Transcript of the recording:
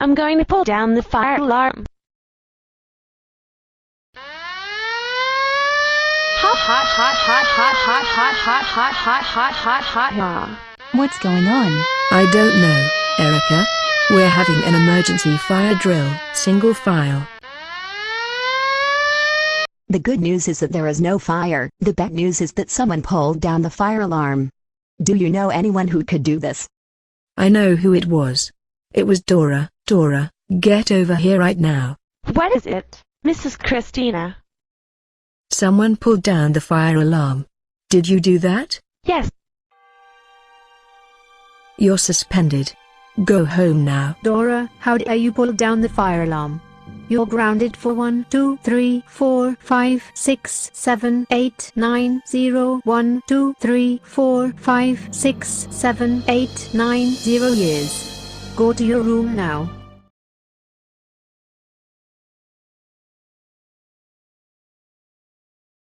I'm going to pull down the fire alarm. Hot, hot, hot, hot, hot, hot, hot, hot, hot, hot, hot, hot, hot, hot. What's going on? I don't know, Erica. We're having an emergency fire drill, single file. The good news is that there is no fire. The bad news is that someone pulled down the fire alarm. Do you know anyone who could do this? I know who it was. It was Dora. Dora, get over here right now. What is it, Mrs. Christina? Someone pulled down the fire alarm. Did you do that? Yes. You're suspended. Go home now. Dora, how dare you pull down the fire alarm? You're grounded for 1, 2, 3, 4, 5, 6, 7, 8, 9, 0, 1, 2, 3, 4, 5, 6, 7, 8, 9, 0 years. Go to your room now.